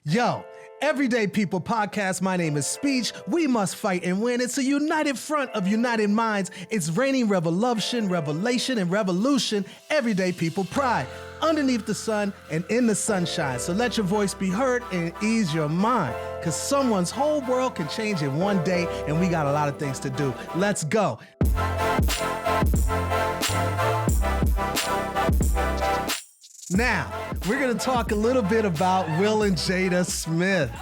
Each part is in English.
Yo, Everyday People Podcast. My name is Speech. We must fight and win. It's a united front of united minds. It's raining revolution, revelation, and revolution. Everyday People Pride. Underneath the sun and in the sunshine. So let your voice be heard and ease your mind. Because someone's whole world can change in one day, and we got a lot of things to do. Let's go. Now, we're going to talk a little bit about Will and Jada Smith.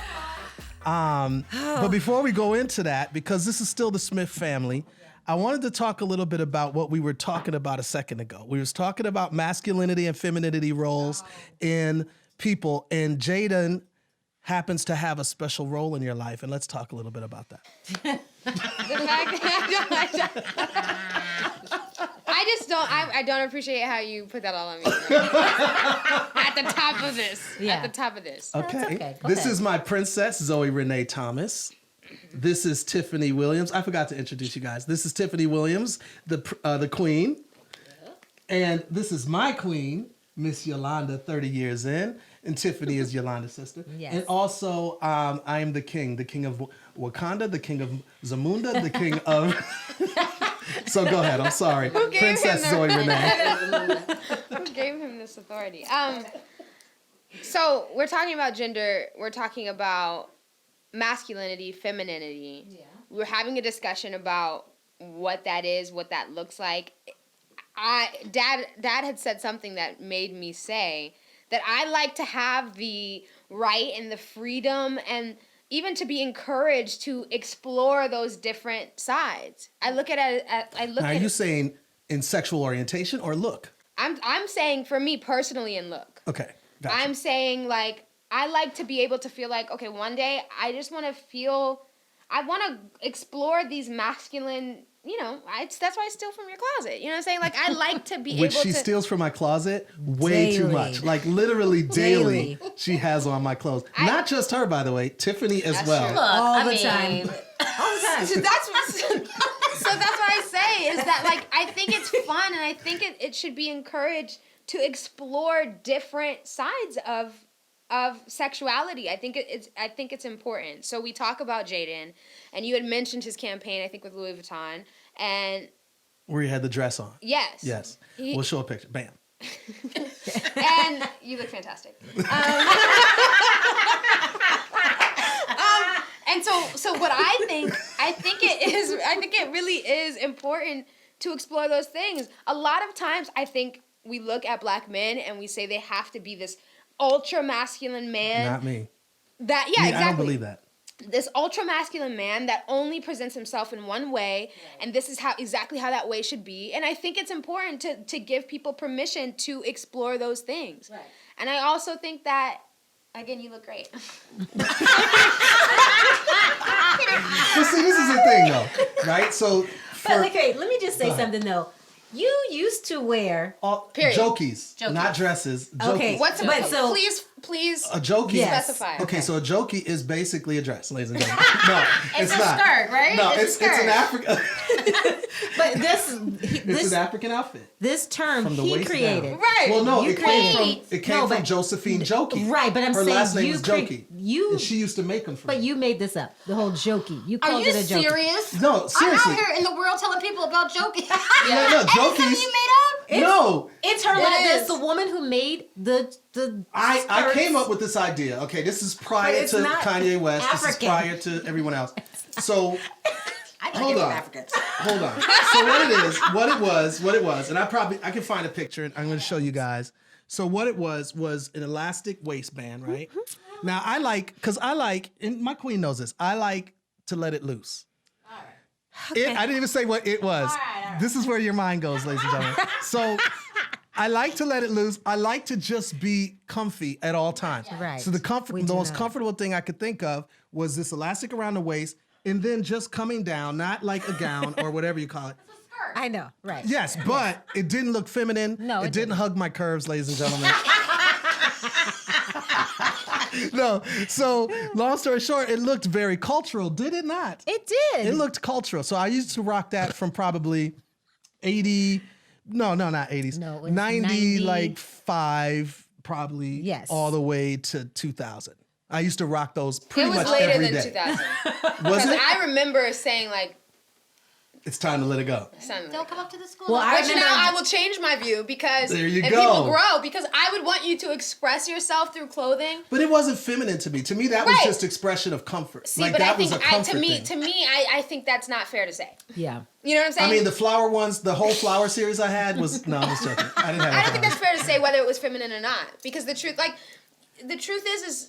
But before we go into that, because this is still the Smith family, I wanted to talk a little bit about what we were talking about a second ago. We was talking about masculinity and femininity roles in people, and Jaden happens to have a special role in your life, and let's talk a little bit about that. I don't appreciate how you put that all on me. At the top of this. Yeah. At the top of this. Okay. This is my princess, Zoe Renee Thomas. This is Tiffany Williams. I forgot to introduce you guys. This is Tiffany Williams, the queen. And this is my queen, Miss Yolanda, 30 years in. And Tiffany is Yolanda's sister. Yes. And also, I am the king of Wakanda, the king of Zamunda, the king of... So go ahead, I'm sorry. Princess Zoe Renee. Who gave him this authority? So we're talking about gender. We're talking about masculinity, femininity. Yeah. We're having a discussion about what that is, what that looks like. Dad had said something that made me say that I like to have the right and the freedom and even to be encouraged to explore those different sides. I look at it. Are you saying in sexual orientation or look? I'm saying for me personally in look. Okay. Gotcha. I'm saying like I like to be able to feel like okay, one day I just want to feel. I want to explore these masculine. You know, that's why I steal from your closet. You know what I'm saying? Like, I like to be Which able she to... steals from my closet way too much. Like, literally daily she has on my clothes. Not just her, by the way. Tiffany as well. True. All the time. So that's what I say, is that, like, I think it's fun, and I think it should be encouraged to explore different sides of sexuality. I think it's important. So we talk about Jaden, and you had mentioned his campaign, I think with Louis Vuitton, and where he had the dress on. Yes. We'll show a picture. Bam. And you look fantastic. And so what I think it really is important to explore those things. A lot of times I think we look at black men and we say they have to be this ultra masculine man. Not me. Exactly. I don't believe that. This ultra masculine man that only presents himself in one way, and this is exactly how that way should be. And I think it's important to give people permission to explore those things. Right. And I also think that, again, you look great. But see, this is the thing, though, right? So, let me just say something though. You used to wear jokies, not dresses. Jokies. Okay, please a jokie. Specify. Okay, so a jokie is basically a dress, ladies and gentlemen. No, it's not. A skirt, right? No, it's an African. But it's an African outfit. This term from the he waist created. Down. Right. Well, no, it came from Josephine Jokey. Right, but I'm her saying last name was Jokey. And she used to make them for me. But you made this up, the whole jokey. You called it a jokey. Are you serious? No, seriously. I'm out here in the world telling people about joking. No, jokies. You made up? No. It's her like this, the woman who made the I came up with this idea. Okay, this is prior to Kanye West. African. This is prior to everyone else. So hold on. So what it was, and I can find a picture and I'm going to show you guys. So what it was an elastic waistband, right? Mm-hmm. Now and my queen knows this, I like to let it loose. All right. Okay. I didn't even say what it was. All right. This is where your mind goes, ladies and gentlemen. So I like to let it loose. I like to just be comfy at all times. Right. So the most comfortable thing I could think of was this elastic around the waist and then just coming down, not like a gown or whatever you call it. I know, right. Yes, but it didn't look feminine. No, it didn't hug my curves, ladies and gentlemen. No, so long story short, it looked very cultural, did it not? It did. It looked cultural. So I used to rock that from probably 80, no, not 80s. No, it was 90, 90. like 5, probably Yes. all the way to 2000. I used to rock those It pretty was much later every than day. 2000. Was Because it? I remember saying like, It's time to let it go. something Don't like come up to the school. Well, I Which remember- now I will change my view because There you and go. people grow because I would want you to express yourself through clothing. But it wasn't feminine to me. To me, that was Right. just expression of comfort. See, like but that I think was a comfort to me, thing. I think that's not fair to say. Yeah. You know what I'm saying? I mean, the flower ones, the whole flower series I had was no, I'm just joking. I didn't have. I don't think flowers. that's fair to say whether it was feminine or not because the truth is.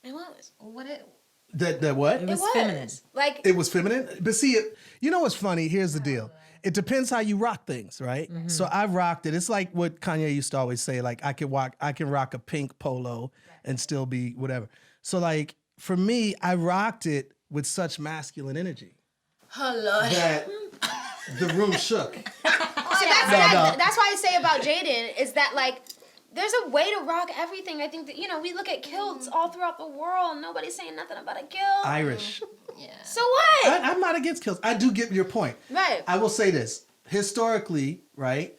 It was. What it? That what? It was feminine. Like It was feminine. But see, you know what's funny? Here's the deal. It depends how you rock things, right? So I rocked it. It's like what Kanye used to always say, like I can rock a pink polo and still be whatever. So like for me, I rocked it with such masculine energy Oh Lord. that the room shook. So No. that's why I say about Jaden is that like there's a way to rock everything. I think that we look at kilts all throughout the world. Nobody's saying nothing about a kilt. Irish. Yeah. So what? I'm not against kilts. I do get your point. Right. I will say this. Historically, right,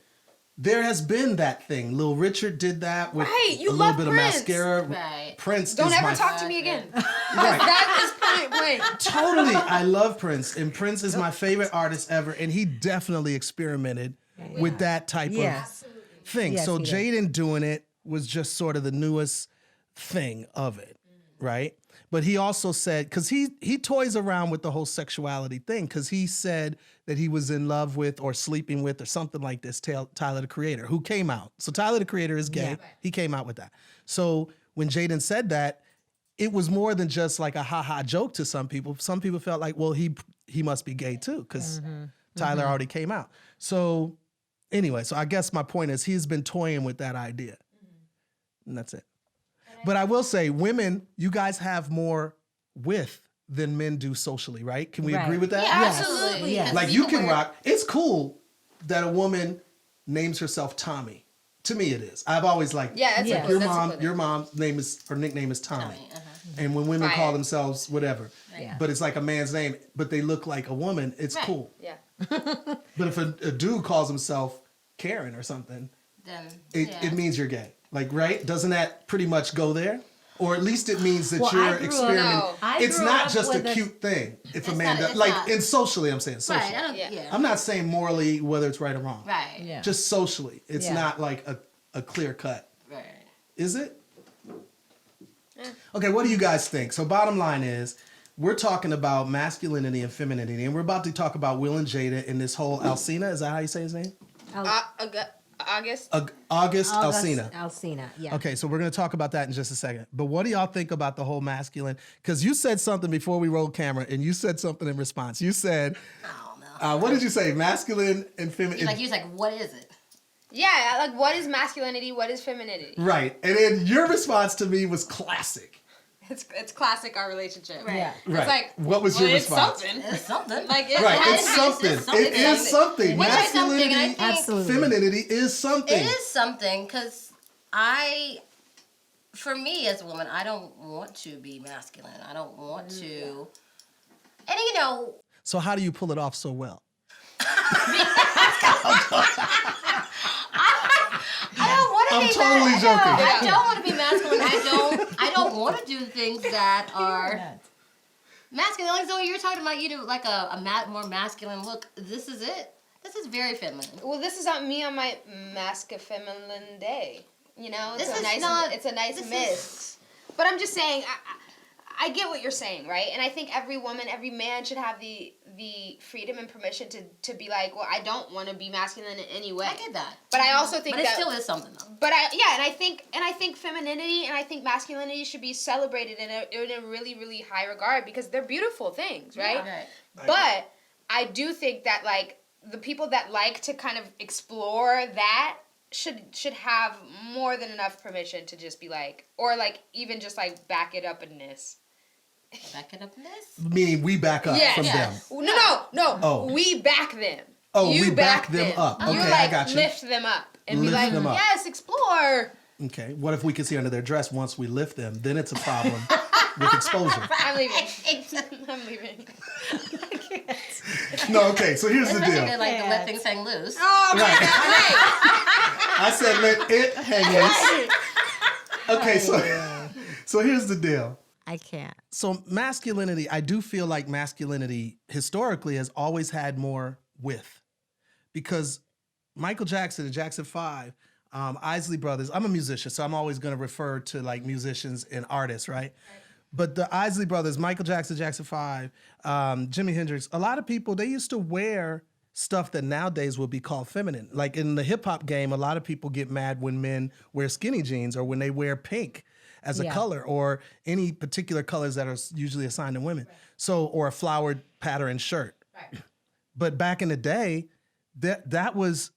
there has been that thing. Lil Richard did that with Right, you a little love bit Prince. of mascara. Right. Prince Don't is ever my talk to me again. Right. That is point blank. Totally. I love Prince. And Prince is my favorite artist ever. And he definitely experimented with that type Yes. of thing. Yes, so he did. Jaden doing it was just sort of the newest thing of it, right? But he also said, because he toys around with the whole sexuality thing, because he said that he was in love with or sleeping with or something like this, Tyler the Creator, who came out. So Tyler the Creator is gay. Yeah. He came out with that. So when Jaden said that, it was more than just like a ha-ha joke to some people. Some people felt like, well, he must be gay too, because Tyler already came out. So anyway, so I guess my point is he's been toying with that idea. And that's it. But I will say, women, you guys have more width than men do socially, right? Can we Right. agree with that? Yeah, Yes. absolutely. Yes. Like you can rock. It's cool that a woman names herself Tommy. To me, it is. I've always liked. Yeah, that's Yeah. a Like cool, your that's a mom. cool Your mom's name is her nickname is Tommy. Tommy, And when women Right. call themselves whatever, Yeah. but it's like a man's name, but they look like a woman, it's Right. cool. Yeah. But if a dude calls himself Karen or something, Then it means you're gay. Like, right? Doesn't that pretty much go there? Or at least it means that Well, I you're grew up- experimenting. No. I It's grew not up just a with cute thing if a It's man not- does. it's Like, not. in socially, I'm saying socially. right. I don't. Yeah. Yeah. I'm not saying morally whether it's right or wrong. Right. Yeah. Just socially. It's Yeah. not like a clear cut. Right. Is it? Okay, what do you guys think? So bottom line is, we're talking about masculinity and femininity, and we're about to talk about Will and Jada in this whole Alcina. Is that how you say his name? August. August Alcina. Alcina, yeah. Okay, so we're going to talk about that in just a second. But what do y'all think about the whole masculine? Because you said something before we rolled camera, and you said something in response. You said, I don't know. what did you say? Masculine and feminine. He was like, what is it? Yeah, like what is masculinity? What is femininity? Right. And then your response to me was classic. It's classic our relationship. Right. Yeah. Right. like, what was well, your it's response? something. It's something. Like it, Right, it it's has- something. It is something. Which is something, and I Masculinity, think Absolutely. femininity is something. it is something because for me as a woman, I don't want to be masculine. I don't want to, and you know, So how do you pull it off so well? I don't want to I'm be totally masculine. joking. I don't want to be masculine. I don't want to do things that are masculine. Like so you're talking about, you know, like a more masculine look. This is it. This is very feminine. Well, this is on me on my masca-feminine day. You know, This it's a is nice, not- it's a nice this is- mix. But I'm just saying, I get what you're saying, right? And I think every woman, every man should have the freedom and permission to be like, well, I don't want to be masculine in any way. I get that. But I also think But it that still is something though. But I think femininity and I think masculinity should be celebrated in a really, really high regard because they're beautiful things, right? Right. But I do think that like the people that like to kind of explore that should have more than enough permission to just be like, or like even just like back it up in this. Back it up in this. Meaning we back up from yes. them. No. Oh. We back them. Oh, You we back them up. You Okay, I like got you. lift them up and be Lift like, them up. yes, explore. Okay. What if we can see under their dress once we lift them? Then it's a problem with exposure. I'm leaving. I'm leaving. No, okay. So here's the Especially deal. to like to let things hang loose. Oh, Right. right. I said let it hang loose. Okay, So here's the deal. I can't. So masculinity, I do feel like masculinity historically has always had more width, because Michael Jackson, the Jackson 5, Isley Brothers, I'm a musician, so I'm always going to refer to like musicians and artists, right? But the Isley Brothers, Michael Jackson, Jackson 5, Jimi Hendrix, a lot of people, they used to wear stuff that nowadays would be called feminine. Like in the hip hop game, a lot of people get mad when men wear skinny jeans or when they wear pink as a color, or any particular colors that are usually assigned to women. So, or a flowered pattern shirt. Right. But back in the day, that was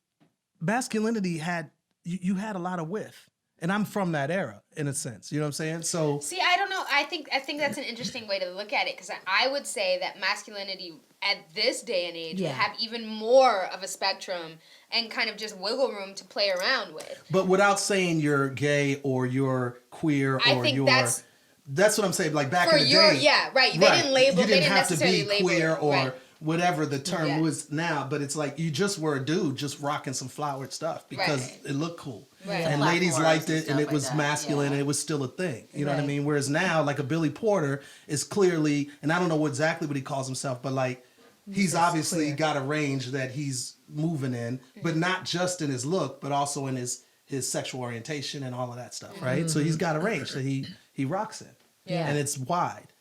masculinity had you had a lot of width. And I'm from that era in a sense. You know what I'm saying? So See, I don't know. I think that's an interesting way to look at it, because I would say that masculinity at this day and age would have even more of a spectrum and kind of just wiggle room to play around with. but without saying you're gay or you're queer or I think you're that's what I'm saying. Like back For in the your day. They didn't label. You They didn't have to necessarily be label queer it. or Right. whatever the term Yeah. was now, but it's like you just were a dude just rocking some flowered stuff because Right. it looked cool. Right. And The ladies platforms liked and it, and stuff it like was that, masculine, yeah. and it was still a thing. You know what I Right. mean? Whereas now, like a Billy Porter is clearly, and I don't know exactly what he calls himself, but like he's obviously queer. got a range that he's moving in, but not just in his look, but also in his sexual orientation and all of that stuff, right? So he's got a range that he rocks in, Yeah. and it's wide.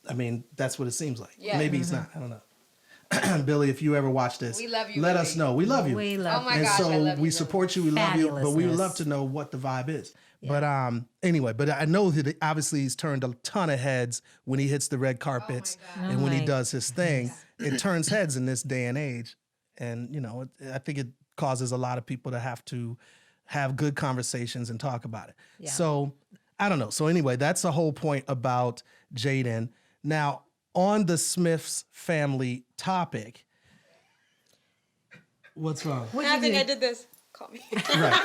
I mean, that's what it seems like. Yeah. Maybe he's not. I don't know. Billy, if you ever watch this, We love you, let Billy. us know. We love you. We love Oh my And gosh, so I love you, we Billy. support you. We love you, but we would Fabulousness. love to know what the vibe is. But anyway, but I know that obviously he's turned a ton of heads when he hits the red carpets God. and when he my does his thing. It turns heads in this day and age, and you know, I think it causes a lot of people to have good conversations and talk about it. Yeah. So I don't know. So anyway, that's the whole point about Jaden. Now on the Smiths family topic, what's wrong? I think I did this. Call me. Right.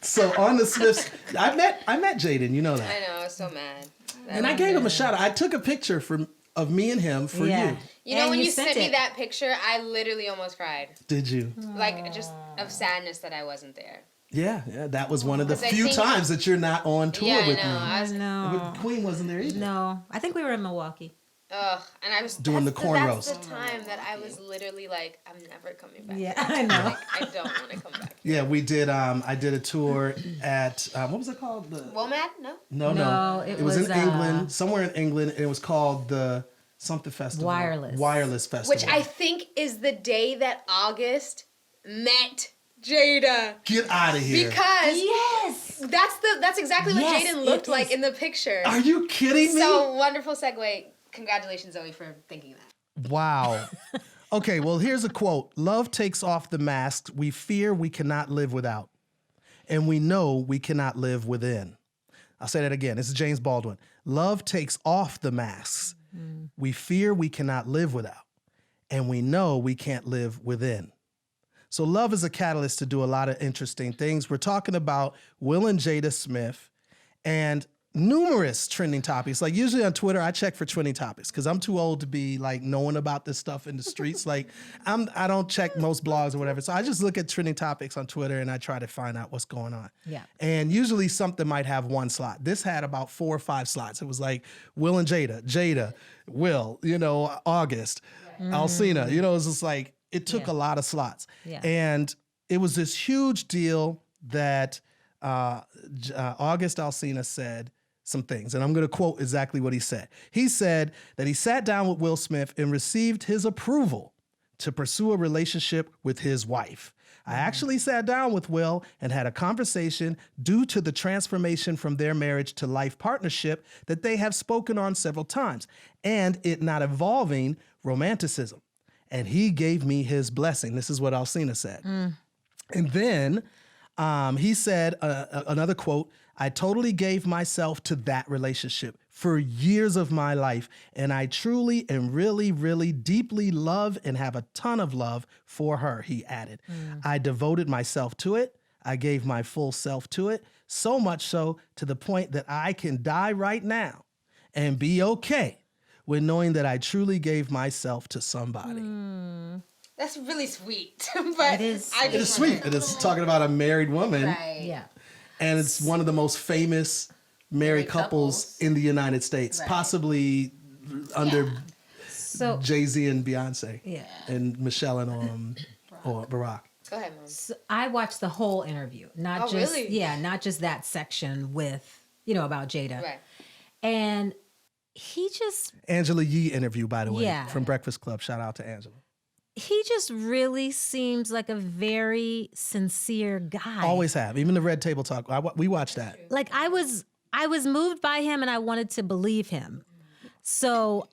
So on the Smiths, I met Jaden, you know that. I know. I was so mad. And I gave him a shout out. I took a picture of me and him for you. You know, And when you you sent sent me it. that picture, I literally almost cried. Did you? Like, just of sadness that I wasn't there. Yeah, that was one of the 'Cause I few think- times that you're not on tour Yeah, I with know. me. I was, No. But Queen wasn't there either. No. I think we were in Milwaukee. and I was Doing the corn That's roast. the time that I was literally like, I'm never coming back. Yeah, I know. Like, I don't want to come back. Yeah, we did. I did a tour at what was it called? WOMAD? No. No, it was in was, England, somewhere in England, and it was called the something festival. Wireless festival. Which I think is the day that August met Jada. Get out of here. Because Yes. that's exactly what Yes, Jaden looked it like is. in the picture. Are you kidding me? So wonderful segue. Congratulations, Zoe, for thinking that. Wow. Okay, well, here's a quote. Love takes off the masks we fear we cannot live without, and we know we cannot live within. I'll say that again. This is James Baldwin. Love takes off the masks we fear we cannot live without, and we know we can't live within. So love is a catalyst to do a lot of interesting things. We're talking about Will and Jada Smith and numerous trending topics. Like usually on Twitter, I check for trending topics because I'm too old to be like knowing about this stuff in the streets. Like I don't check most blogs or whatever. So I just look at trending topics on Twitter and I try to find out what's going on. Yeah. And usually something might have one slot. This had about 4 or 5 slots. It was like Will and Jada, Will, August, Alcina. It was just like, it took a lot of slots. Yeah. And it was this huge deal that August Alsina said some things, and I'm going to quote exactly what he said. He said that he sat down with Will Smith and received his approval to pursue a relationship with his wife. I actually sat down with Will and had a conversation due to the transformation from their marriage to life partnership that they have spoken on several times, and it not involving romanticism. And he gave me his blessing. This is what Alsina said. And then he said, another quote, I totally gave myself to that relationship for years of my life, and I truly and really, really deeply love and have a ton of love for her, he added. I devoted myself to it. I gave my full self to it, so much so to the point that I can die right now and be okay with knowing that I truly gave myself to somebody. That's really sweet. But It is I It is just sweet. It is talking about a married woman. Right. Yeah. And it's one of the most famous married couples in the United States, Right. possibly under So Jay-Z and Beyonce. Yeah. And Michelle and or Barack. Go ahead, Mom. So I watched the whole interview, not Oh, just really? not just that section with about Jada. Right. And he just Angela Yee interview, by the way, Yeah. from Breakfast Club. Shout out to Angela. really seems like a very sincere guy. Always have. Even the Red Table Talk. We watched that. Like I was moved by him and I wanted to believe him. So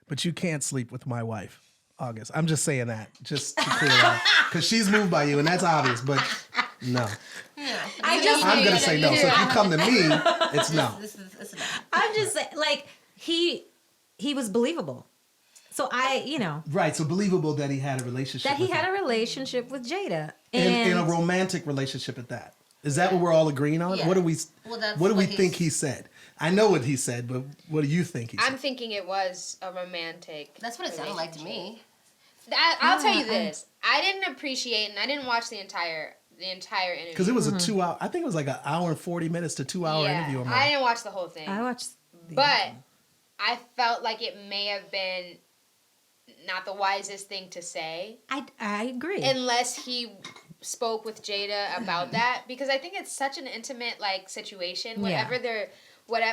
But you can't sleep with my wife, August. I'm just saying that, just to clear it up. Because she's moved by you, and that's obvious, but no. I'm going to say no. So if you come to me, it's no. This is I'm just saying, like he was believable. So Right, so believable that he had a relationship that he with had her. a relationship with Jada. And a romantic relationship at that. Is that what we're all agreeing on? Yeah. What do we Well, that's what do we what think he's- he said? I know what he said, but what do you think he said? I'm thinking it was a romantic. That's what it sounded like to me. I'll tell you this. I didn't appreciate, and I didn't watch the entire interview. Because it was a 2 hour, I think it was like an hour and 40 minutes to 2 hour interview. or more. I didn't watch the whole thing. I watched But I felt like it may have been not the wisest thing to say I agree. unless he spoke with Jada about that, because I think it's such an intimate situation.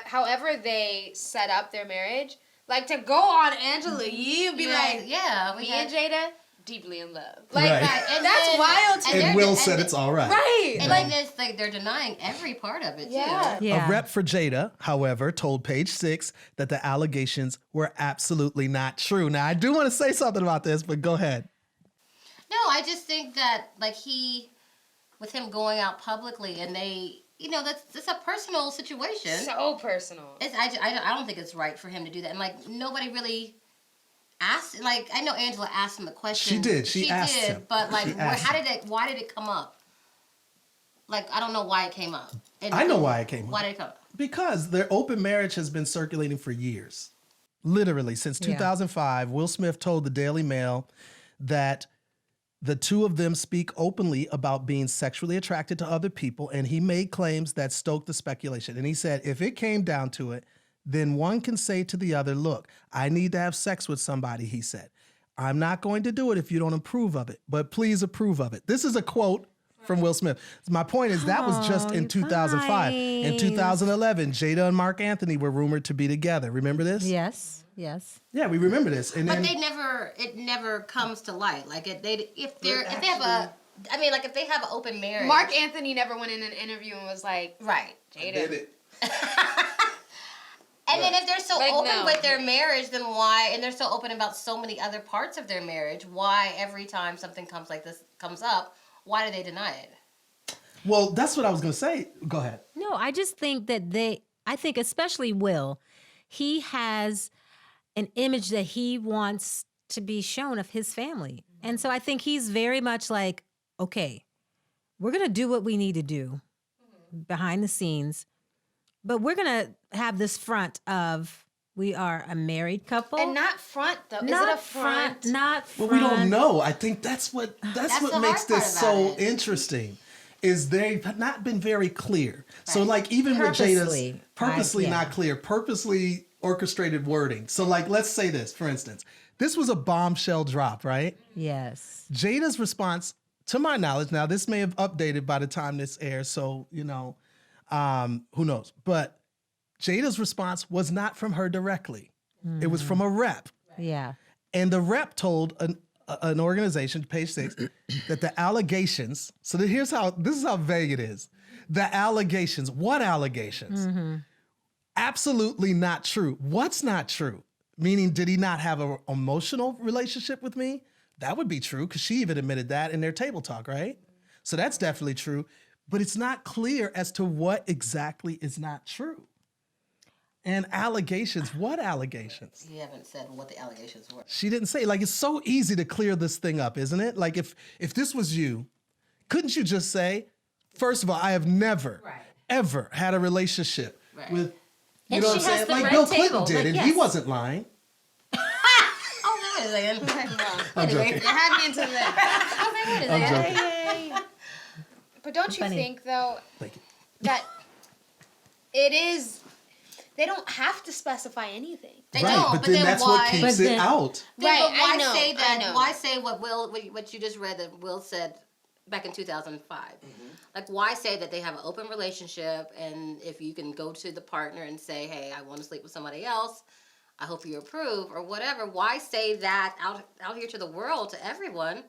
However they set up their marriage, like to go on Angela Yee and be like, me and Jada deeply in love, Right. And that's then- wild to and me. And they're- Will and said the- it's all right. Right. And then it's like they're denying every part of it Yeah. too. yeah. A rep for Jada, however, told Page Six that the allegations were absolutely not true. Now, I do want to say something about this, but go ahead. No, I just think that with him going out publicly and they, that's a personal situation. So personal. I don't think it's right for him to do that. And nobody really asked. I know Angela asked him a question. She did. She asked him. But She asked why did it come up? I don't know why it came up. And I know why it came up. Why did it come up? Because their open marriage has been circulating for years. Literally, since 2005, Will Smith told the Daily Mail that the two of them speak openly about being sexually attracted to other people, and he made claims that stoked the speculation. And he said, if it came down to it, then one can say to the other, look, I need to have sex with somebody, he said. I'm not going to do it if you don't approve of it, but please approve of it. This is a quote from Will Smith. My point is that was just in 2005. In 2011, Jada and Mark Anthony were rumored to be together. Remember this? Yes. Yeah, we remember this. And But then it never comes to light. If they have an open marriage. Mark Anthony never went in an interview and was like, Right. Jada. And then if they're so open no. with their marriage, then why? And they're so open about so many other parts of their marriage. Why every time something comes up, why do they deny it? well, that's what I was going to say. Go ahead. No, I just think that I think especially Will, he has an image that he wants to be shown of his family. And so I think he's very much like, okay, we're going to do what we need to do behind the scenes, but we're going to have this front of we are a married couple. And not front, though. Is not it a front? Not Well, front. we don't know. I think that's what the makes hard this part so about it. interesting. Is they've not been very clear. So even Purposely. with Jada's purposely Yeah. not clear, purposely orchestrated wording. So let's say this, for instance. This was a bombshell drop, right? Yes. Jada's response, to my knowledge, now this may have updated by the time this airs, so who knows? But Jada's response was not from her directly. It was from a rep. Yeah. And the rep told an organization, Page Six, that the allegations. So this is how vague it is. The allegations. What allegations? Absolutely not true. What's not true? Meaning, did he not have an emotional relationship with me? That would be true because she even admitted that in their table talk, right? So that's definitely true. But it's not clear as to what exactly is not true. And allegations. What allegations? You haven't said what the allegations were. She didn't say. It's so easy to clear this thing up, isn't it? If this was you, couldn't you just say, first of all, I have never, ever had a relationship with, you And know she what I'm has saying? the Like red Bill table. Clinton did, and Like, he yes. wasn't lying. Oh, wait a second. I'm joking. You had me into that. I'm joking. But don't you Funny. think, though, Thank you. that it is. They don't have to specify anything. They right, don't, but then that's what why? keeps But it then- out. Right, But why I know, say I that? know. Why say what you just read that Will said back in 2005? Like, why say that they have an open relationship, and if you can go to the partner and say, "Hey, I want to sleep with somebody else. I hope you approve," or whatever. Why say that out here to the world, to everyone?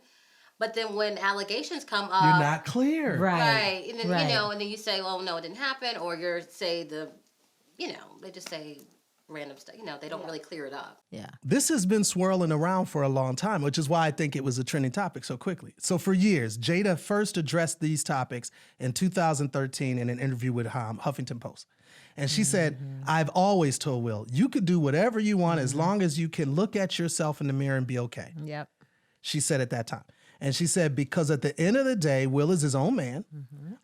But then when allegations come up, You're not clear. right, and then right. and then you say, "Well, no, it didn't happen," or you're say they just say random stuff. They don't really clear it up. Yeah. This has been swirling around for a long time, which is why I think it was a trending topic so quickly. So for years, Jada first addressed these topics in 2013 in an interview with Huffington Post. And she said, I've always told Will, you could do whatever you want as long as you can look at yourself in the mirror and be okay. Yep. She said at that time. And she said, because at the end of the day, Will is his own man.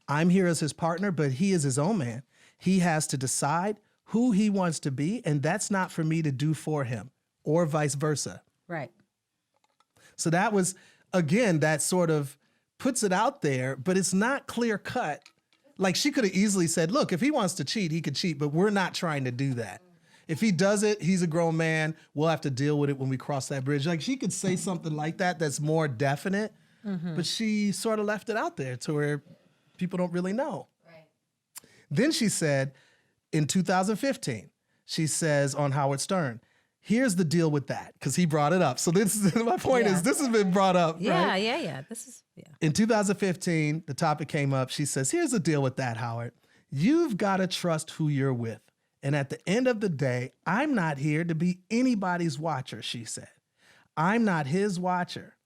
I'm here as his partner, but he is his own man. He has to decide who he wants to be, and that's not for me to do for him, or vice versa. Right. So that was, again, that sort of puts it out there, but it's not clear cut. Like she could have easily said, look, if he wants to cheat, he could cheat, but we're not trying to do that. If he does it, he's a grown man. We'll have to deal with it when we cross that bridge. Like she could say something like that that's more definite, but she sort of left it out there to where people don't really know. Right. Then she said, in 2015, she says on Howard Stern, here's the deal with that, because he brought it up. So this is my point is this has been brought up. Yeah, right? yeah. This is In 2015, the topic came up. She says, here's the deal with that, Howard. You've got to trust who you're with. And at the end of the day, I'm not here to be anybody's watcher, she said. I'm not his watcher.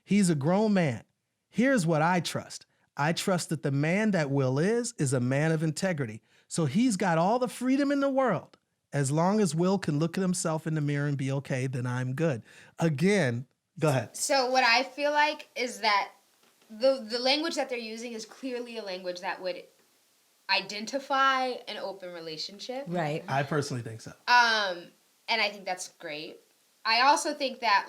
He's a grown man. Here's what I trust. I trust that the man that Will is a man of integrity. So he's got all the freedom in the world. As long as Will can look at himself in the mirror and be okay, then I'm good. Again, go ahead. So what I feel like is that the language that they're using is clearly a language that would identify an open relationship. right. I personally think so. And I think that's great. I also think that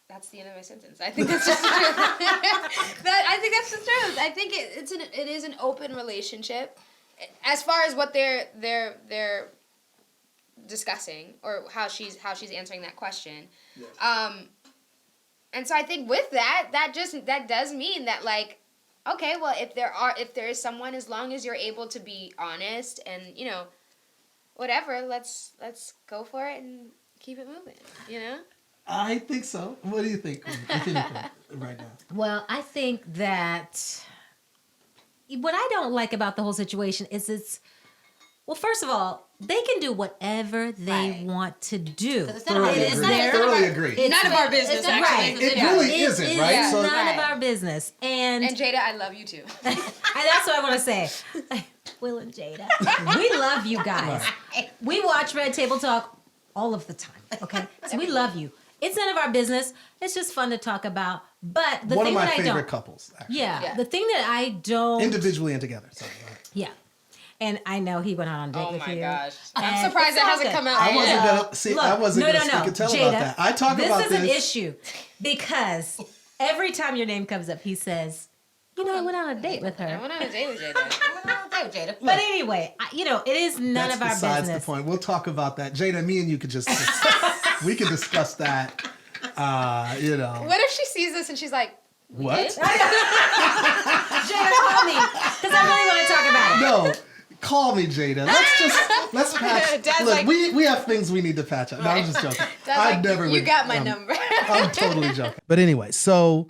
that's the end of my sentence. I think that's just the truth. I think that's the truth. I think it is an open relationship, as far as what they're discussing or how she's answering that question. Yes. And so I think with that does mean that okay, well if there is someone, as long as you're able to be honest and whatever, let's go for it and keep it moving. I think so. What do you think right now? Well, I think that what I don't like about the whole situation is first of all, they can do whatever they want to do. It's none of our business. Thoroughly agree. It's None of our business, none of our actually. business. It really It isn't, is right? So none of Right. our business. And And Jada, I love you too. that's what I want to say. Will and Jada, we love you guys. We watch Red Table Talk all of the time, okay? So we love you. It's none of our business. It's just fun to talk about. But the one of thing my that I favorite don't, couples, actually. yeah, the thing that I don't, Individually and together. Sorry, go ahead. yeah. And I know he went out on a date Oh with my you. gosh. And I'm surprised it's it all hasn't good. come out I yet. wasn't gonna see. Look, I wasn't no, gonna speak and tell Jada, about that. I talk about This this. is an issue because every time your name comes up, he says, I went on a date with I her. went on a date with Jada. Jada. But anyway, it is none That's of our besides business. the point. We'll talk about that. Jada, me and you could just we can discuss that. What if she sees this and she's like, What? Jada, call me because I really want to talk about it. No. Call me, Jada. Let's patch. Dad's Look, like- we have things we need to patch up. No, I'm just joking. Dad's I like, never you would. got my number. I'm totally joking. But anyway, so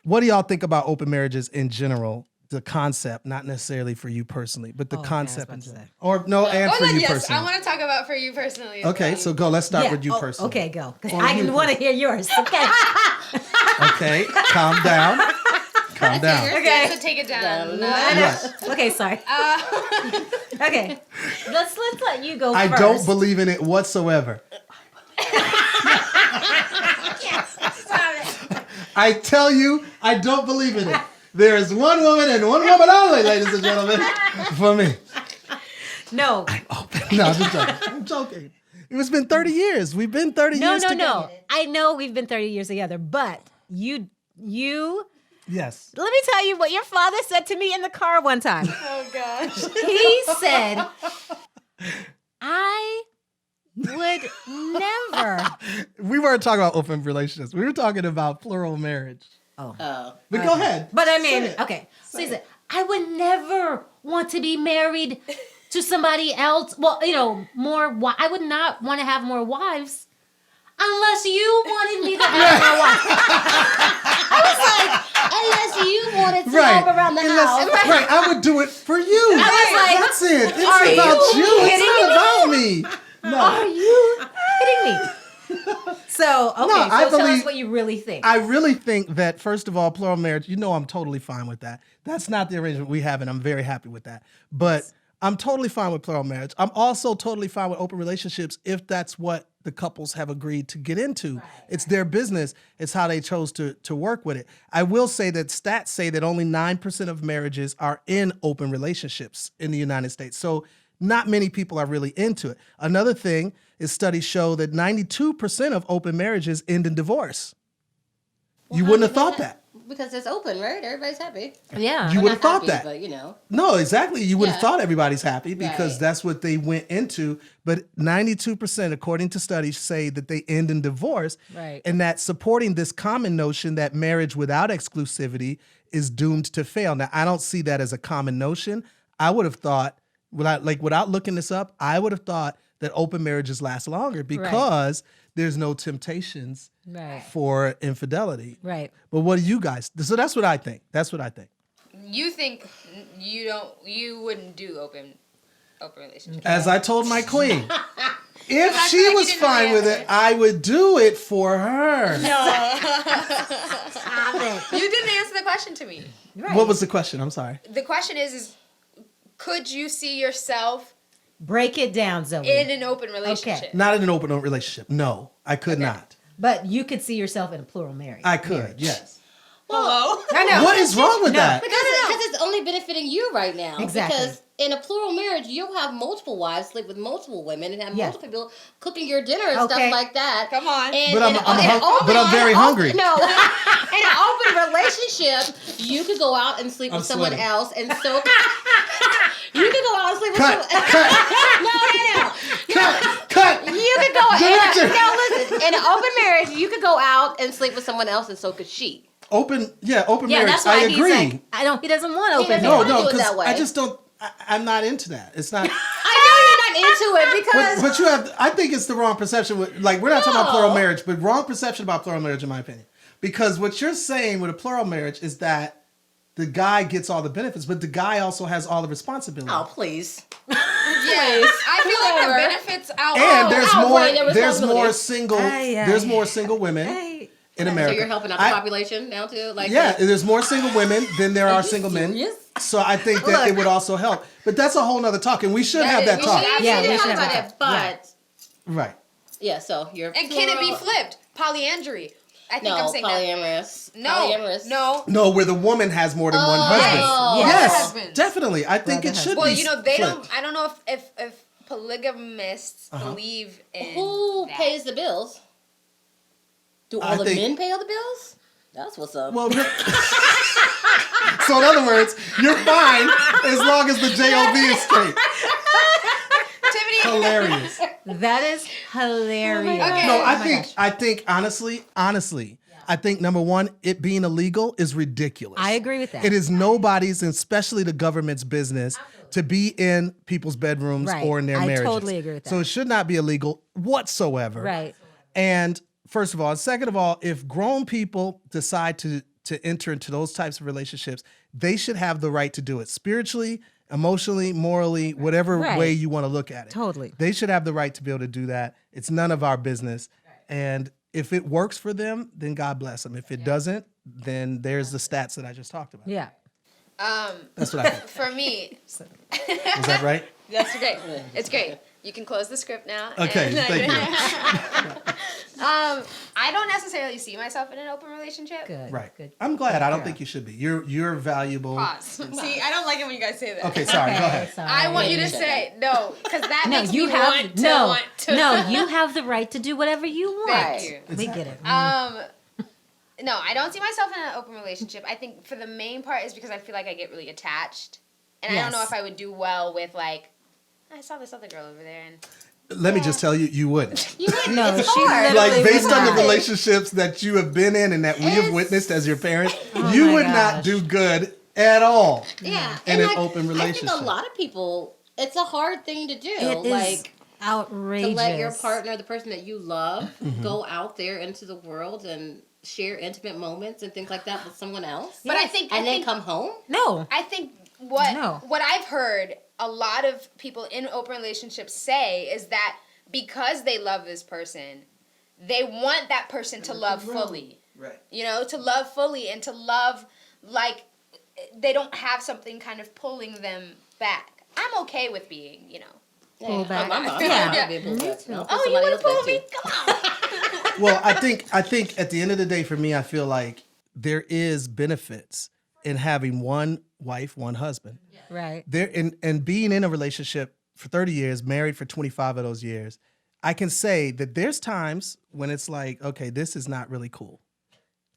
what do y'all think about open marriages in general? The concept, not necessarily for you personally, but the concept in general. Or no, and Oh, for no, you yes, personally. I want to talk about for you personally. as Okay, well. so go. Let's start Yeah, with you personally. Okay, go. Because Or I you want to hear yours. Okay. Okay, calm down. Calm down. Okay. So take it down. Yes. Okay, sorry. Okay. Let's let you go I first. don't believe in it whatsoever. I tell you, I don't believe in it. There is one woman and one woman only, ladies and gentlemen, for me. No. No, I'm just joking. I'm joking. It's been 30 years. We've been 30 years together. No. I know we've been 30 years together, but you Yes. Let me tell you what your father said to me in the car one time. Oh gosh. He said, I would never. We weren't talking about open relationships. We were talking about plural marriage. Oh. But go ahead. But I mean, okay. So he said, I would never want to be married to somebody else. Well, I would not want to have more wives unless you wanted me to have more wives. I was like, unless you wanted to help around the house. Right, I would do it for you. I That's it. It's are about you you. It's kidding not about me. No. Are you kidding me? So, okay, No, I tell believe- us what you really think. I really think that, first of all, plural marriage, I'm totally fine with that. That's not the arrangement we have, and I'm very happy with that. But I'm totally fine with plural marriage. I'm also totally fine with open relationships if that's what the couples have agreed to get into. It's their business. It's how they chose to work with it. I will say that stats say that only 9% of marriages are in open relationships in the United States. So not many people are really into it. Another thing is studies show that 92% of open marriages end in divorce. You wouldn't have thought that. Because it's open, right? Everybody's happy. Yeah. You would have thought Happy, that. But No, exactly. You would have Yeah. thought everybody's happy because Right. that's what they went into. But 92%, according to studies, say that they end in divorce. Right. And that supporting this common notion that marriage without exclusivity is doomed to fail. Now, I don't see that as a common notion. I would have thought, without looking this up, I would have thought that open marriages last longer because there's no temptations Right. for infidelity. Right. But what do you guys? So that's what I think. That's what I think. You think you wouldn't do open relationships? As I told my queen, if I she feel like was you didn't fine really with answer it, I would do it for her. Stop it. You didn't answer the question to me. Right. What was the question? I'm sorry. The question is could you see yourself Break it down, Zoe. in an open relationship? Not in an open relationship. No, I could not. But you could see yourself in a plural marriage. I could, yes. Hello? I know. What is wrong with that? Because it's only benefiting you right now. Exactly. Because in a plural marriage, you'll have multiple wives, sleep with multiple women, and have Yeah. multiple people cooking your dinner and Okay. stuff like that. Come on. And But I'm in a- hung- in an open- but I'm very in an hungry. open- No, in an open relationship, you could go out and sleep with I'm someone sweating. else, and so you could go out and sleep with Cut, someone. No. Cut. You could go. Director. No, listen. In an open marriage, you could go out and sleep with someone else, and so could she. Open Yeah, marriage. that's why I he's agree. like, he doesn't want open doesn't no, marriage. wanna no, do it because that way. I just don't. I'm not into that. It's not. I know you're not into it because. But you have. I think it's the wrong perception. Like we're not talking about plural No. marriage, but wrong perception about plural marriage, in my opinion. Because what you're saying with a plural marriage is that the guy gets all the benefits, but the guy also has all the responsibility. Oh, please. Yes. I feel like Whatever. the benefits out. And there's more. outweigh the There's more responsibility. single. Ay, There's ay. more single women Hey. in So America. you're helping out the population now too? Like Yeah, that? there's more single women than there are you single men. serious? So I think that it would also help. But that's a whole nother talk, and we should have that we talk. should Yeah, we we should should talk have about that. it, but Right. yeah. So you're And can it be flipped? Polyandry. I think No, I'm saying that. polyamorous. No. Polyamorous. No. No, where the woman has more than one husband. Oh. Yes. Yes, Husbands. definitely. I think it should Well, be. you know, they flipped. don't. I don't know if polygamists believe in Who that. pays the bills? Do all I the think- men pay all the bills? That's what's up. Well, so in other words, you're fine as long as the job is straight. Tiffany. Hilarious. That is hilarious. Okay. No, Oh I think honestly, I think number one, it being illegal is ridiculous. I agree with that. It is nobody's, and especially the government's business to be in people's bedrooms Right. or in their I marriages. totally agree with So that. it should not be illegal whatsoever. Right. And first of all, and second of all, if grown people decide to enter into those types of relationships, they should have the right to do it spiritually, emotionally, morally, whatever Right. way you want to look at it. Totally. They should have the right to be able to do that. It's none of our business. And if it works for them, then God bless them. If it doesn't, then there's the stats that I just talked about. Yeah. That's what I think. For me, Was that right? that's great. It's great. You can close the script now. Okay, and- thank you. I don't necessarily see myself in an open relationship. Good. Right. Good. I'm glad. I don't girl. think you should be. You're valuable. Pause. See, I don't like it when you guys say that. Okay, sorry. Go ahead. Sorry. I want you to say no, because that No, makes you me have want to no, want to. no. You have the right to do whatever you want. Thank you. We get it. No, I don't see myself in an open relationship. I think for the main part is because I feel like I get really attached. And I don't know Yes. if I would do well with, like, I saw this other girl over there, and Let me just tell you, you wouldn't. You wouldn't. No, It's she hard. literally Like, based would on the not. relationships that you have been in and that we have It's- witnessed as your parents, Oh you my would not gosh. do good at all. Yeah, in and an open I think relationship. a lot of people, it's a hard thing to do. It is like outrageous. to let your partner, the person that you love, Mm-hmm. go out there into the world and share intimate moments and things like that with someone else. but I Yes. think And then come home. No. I think what No. what I've heard a lot of people in open relationships say is that because they love this person, they want that person to love fully. Right. You know, to love fully and to love like they don't have something kind of pulling them back. I'm okay with being, you know. Pull back. I'm Yeah. being pulled back. I'll put Oh, you somebody want else to pull back, me? too. Come on. Well, I think at the end of the day, for me, I feel like there is benefits in having one wife, one husband. Right. There and being in a relationship for 30 years, married for 25 of those years, I can say that there's times when it's like, okay, this is not really cool.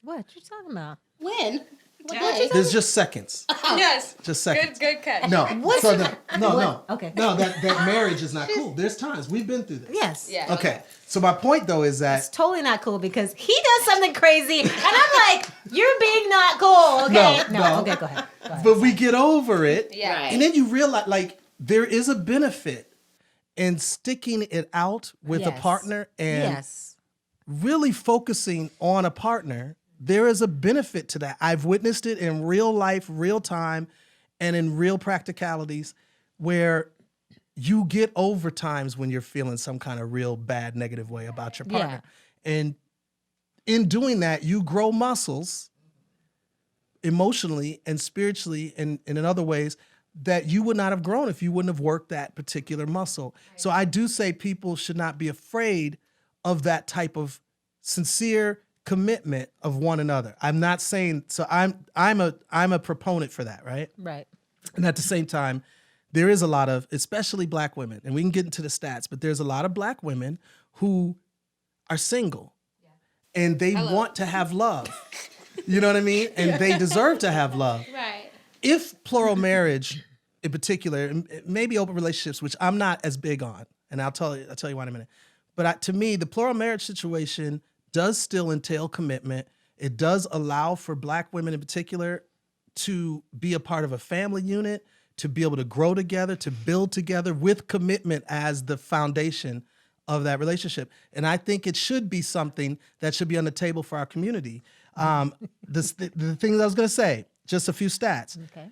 What you talking about? When? What What day? you There's just seconds. Yes. Just seconds. Good catch. No. What? So no. What? Okay. No, that marriage is not cool. There's times we've been through this. Yes. Yeah. Okay. So my point though is It's that totally not cool because he does something crazy, and I'm like, "You're being not cool." Okay. No. Okay. Go ahead. Go ahead. but we get over it. Yeah. Right. And then you realize like there is a benefit in sticking it out with a Yes. partner and Yes. really focusing on a partner. There is a benefit to that. I've witnessed it in real life, real time, and in real practicalities where you get over times when you're feeling some kind of real bad, negative way about your partner. And in doing that, you grow muscles emotionally and spiritually and in other ways that you would not have grown if you wouldn't have worked that particular muscle. So I do say people should not be afraid of that type of sincere commitment of one another. I'm not saying so I'm a proponent for that, right? Right. And at the same time, there is a lot of, especially black women, and we can get into the stats, but there's a lot of black women who are single and they want to have love. You know what I mean? And they deserve to have love. Right. If plural marriage in particular, and maybe open relationships, which I'm not as big on, and I'll tell you why in a minute. But to me, the plural marriage situation does still entail commitment. It does allow for black women in particular to be a part of a family unit, to be able to grow together, to build together with commitment as the foundation of that relationship. And I think it should be something that should be on the table for our community. The things I was going to say, just a few stats. Okay.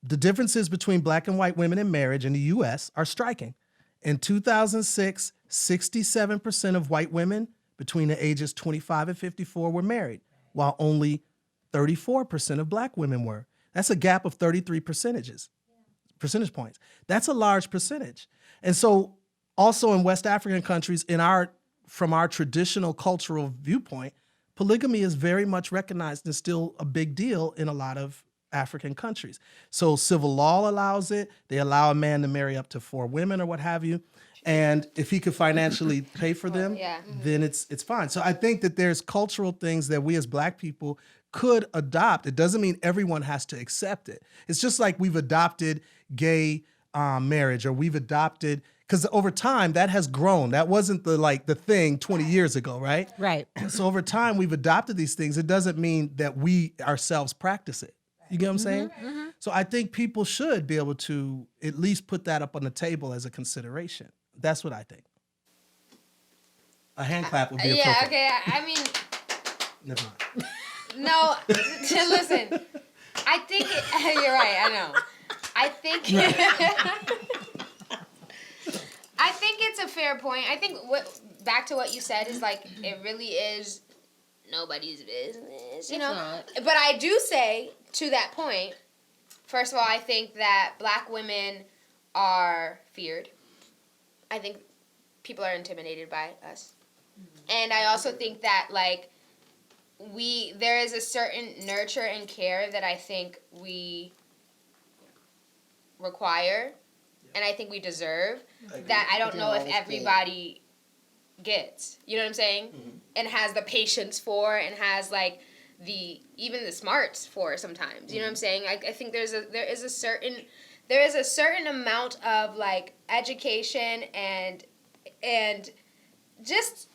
The differences between black and white women in marriage in the U.S. are striking. In 2006, 67% of white women between the ages 25 and 54 were married, while only 34% of black women were. That's a gap of 33 percentage points. That's a large percentage. And so also in West African countries, from our traditional cultural viewpoint, polygamy is very much recognized and still a big deal in a lot of African countries. So civil law allows it. They allow a man to marry up to 4 women or what have you. And if he could financially pay for them, then it's fine. So I think that there's cultural things that we as black people could adopt. It doesn't mean everyone has to accept it. It's just like we've adopted gay marriage, or we've adopted, because over time that has grown. That wasn't the thing 20 years ago, right? Right. So over time we've adopted these things. It doesn't mean that we ourselves practice it. You get what I'm saying? So I think people should be able to at least put that up on the table as a consideration. That's what I think. A hand clap would be Yeah, appropriate. okay. I mean, Never mind. no, listen. I think you're right. I know. I think I think it's a fair point. I think back to what you said is like it really is nobody's business, you know. not. But I do say to that point, first of all, I think that black women are feared. I think people are intimidated by us. And I also think that like there is a certain nurture and care that I think we require and I think we deserve that I don't know if everybody gets. You know what I'm saying? And has the patience for and has like even the smarts for sometimes. You know what I'm saying? I think there is a certain amount of like education and just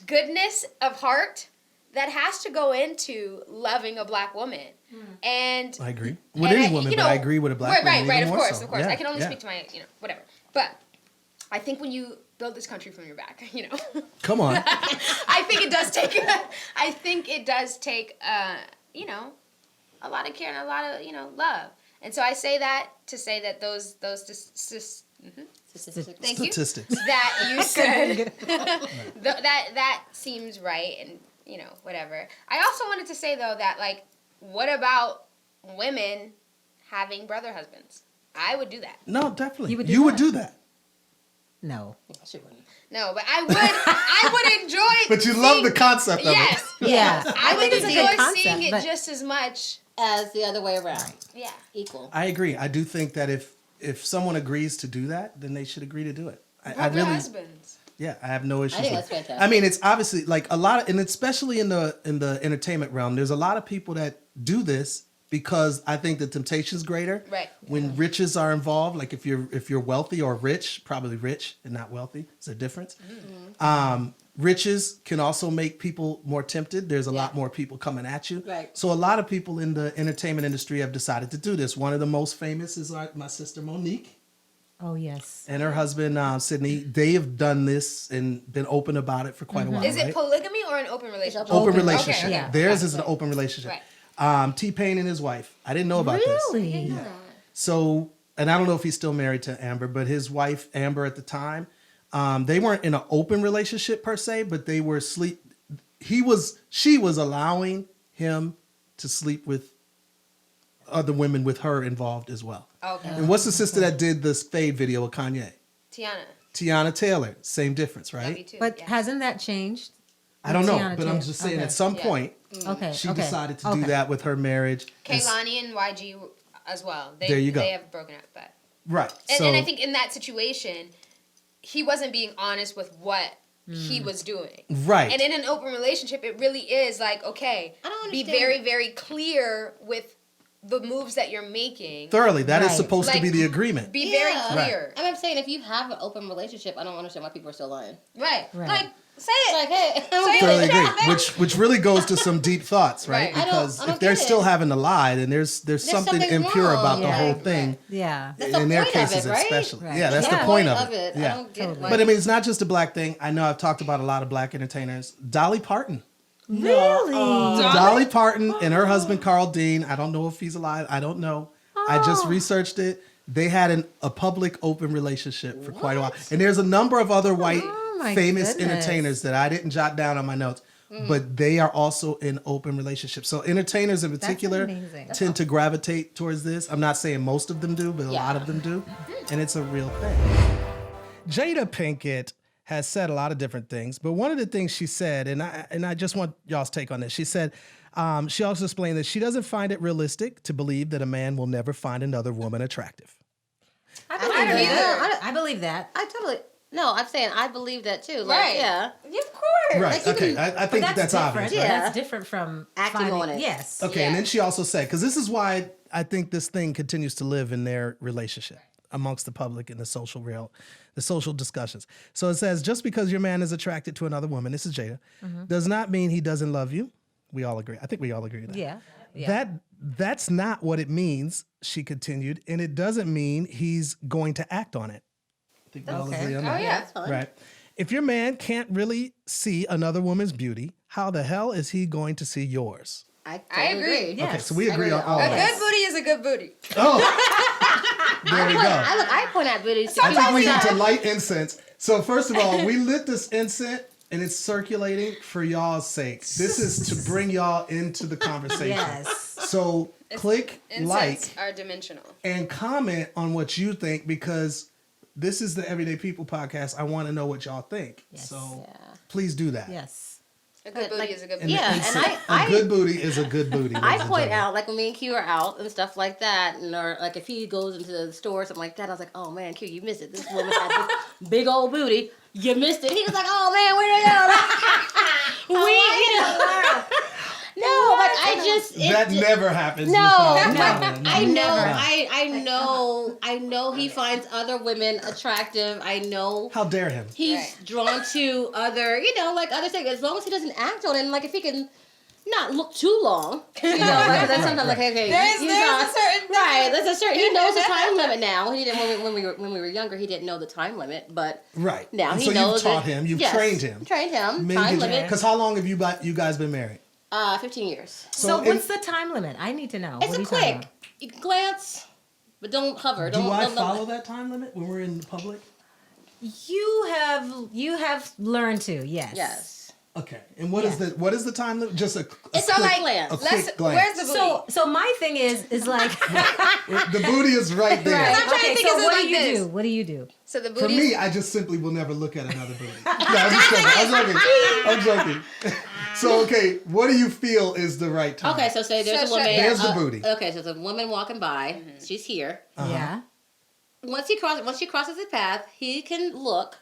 goodness of heart that has to go into loving a black woman. And I agree with any woman, but I agree with a black woman. Right, even of more course, so. of course. Yeah, I can only yeah. speak to my, whatever. But I think when you build this country from your back, Come on. I think it does take a lot of care and a lot of, love. And so I say that to say that those thank you, Statistics. that you said, that seems right, and, whatever. I also wanted to say, though, that, like, what about women having brother husbands? I would do that. No, definitely. You would do You would what? do that. No. She wouldn't. No, but I would enjoy. But you love the concept of Yes. it. Yeah. I would think it's a enjoy good concept, seeing it but- just as much. As the other way around. Yeah. Equal. I agree. I do think that if someone agrees to do that, then they should agree to do it. I Brother really, husbands. yeah, I have no issues. think with that's fantastic. I mean, it's obviously like a lot of, and especially in the entertainment realm, there's a lot of people that do this because I think the temptation's greater. Right. When riches are involved, like if you're wealthy or rich, probably rich and not wealthy, it's a difference. Riches can also make people more tempted. There's a lot more people coming at you. Right. So a lot of people in the entertainment industry have decided to do this. One of the most famous is my sister Monique Oh, yes. and her husband Sydney. They have done this and been open about it for quite a while. Is it right? polygamy or an open relationship? Open Open. relationship. Okay, yeah. Theirs is an open relationship. Right. T-Pain and his wife. I didn't know about this. Really? So, and I don't know if he's still married to Amber, but his wife, Amber, at the time, they weren't in an open relationship per se, but they were she was allowing him to sleep with other women with her involved as well. Okay. And what's the sister that did this Fade video with Kanye? Tiana. Tiana Taylor. Same difference, Love you right? too. But yeah. hasn't that changed? I don't know, Tiana but I'm Taylor. just saying Okay. at some Yeah. point, Okay. she okay. decided to do Okay. that with her marriage. And Kaylani and YG as well. There you go. They have broken up, but right. and I think in that situation, he wasn't being honest with what he was doing. right. And in an open relationship, it really is like, okay, I don't be understand. very, very clear with the moves that you're making. Thoroughly. That is Right. supposed to Like, be the agreement. Be very Yeah. clear. I mean, I'm saying if you have an open relationship, I don't understand why people are still lying. Right. Right. Like, say it. Like, hey, Thoroughly agree. Which really goes to some deep thoughts, right? Right. I Because don't if they're get it. still having to lie, then there's something something impure wrong. about the Yeah. whole Right, thing. right. Yeah. That's the In their point of cases, it, right? especially. Right. Yeah, that's the the point of of it. it. Yeah. I don't get Totally. why. But I mean, it's not just a black thing. I know I've talked about a lot of black entertainers. Dolly Parton. Really? Dolly Parton and her husband Carl Dean. I don't know if he's alive. I don't know. I just Oh. researched it. They had a public open relationship for quite a while. And there's a number of other white Oh, my famous goodness. entertainers that I didn't jot down on my notes, but they are also in open relationships. So entertainers in particular amazing. tend to gravitate towards this. I'm not saying most of them do, but a lot of them do. And it's a real thing. Jada Pinkett has said a lot of different things, but one of the things she said, and I just want y'all's take on this. She said, she also explained that she doesn't find it realistic to believe that a man will never find another woman attractive. I don't believe either. that. I believe that. I totally. No, I'm saying I believe that too. Like, Right. yeah. Of course. Right. Okay. I think that's different. obvious. Yeah. Right? That's different from Acting finding, on it. Yes. Okay. And then she also said, because this is why I think this thing continues to live in their relationship amongst the public in the social real, the social discussions. So it says, just because your man is attracted to another woman, this is Jada, does not mean he doesn't love you. We all agree. I think we all agree with that. Yeah. Yeah. That's not what it means, she continued, and it doesn't mean he's going to act on it. I think we all Okay. agree on Oh, that. yeah. That's fine. Right. If your man can't really see another woman's beauty, how the hell is he going to see yours? I I totally agree. Yeah. Okay, Yes. so we I agree agree on all A of that. good booty is a good booty. Oh, there we go. I point out booties. I think we need to light incense. So first of all, we lit this incense and it's circulating for y'all's sake. This is to bring y'all into the conversation. Yes. So click like Incense are dimensional. and comment on what you think because this is the Everyday People podcast. I want to know what y'all think. Yes. So please do that. Yes. A good booty like- is a good And booty. the Yeah, and incense- I- a good booty is a good booty. I ladies and point gentlemen. out, like when me and Q are out and stuff like that, and or like if he goes into the store or something like that, I was like, "Oh man, Q, you missed it. This woman had this big old booty. You missed it." He was like, "Oh man, where they go?" No, but I just That never happens. No, with, but no. I know, No. I know he finds other women attractive. I know How dare him? he's Right. drawn to other, like other things. As long as he doesn't act on it, and like if he can not look too long, like that's sometimes like okay, There's he's a not certain right. There's a certain. He knows the time limit now. He didn't when we were younger. He didn't know the time limit, but Right. now And he so knows. you've taught him. You've trained him. Trained him. Time limit. Because how long have you guys been married? 15 years. So in- what's the time limit? I need to know. It's What are a you talking quick. about? You can glance, but don't hover. Do Don't. I don't- follow that time limit when we're in public? You have learned to, yes. Yes. Okay. And what is the time limit? Just a It's quick, a light glance. A quick glance. Where's the booty? So my thing is like The booty is right there. right. I'm trying to Okay, think, so is it what like do you this? do? What do you do? So the For booty. me, I just simply will never look at another booty. No, I'm just joking. I'm joking. So, okay, what do you feel is the right time? Okay, so say there's So a woman. There's the booty. Okay, so there's a woman walking by. She's here. Yeah. Once she crosses his path, he can look,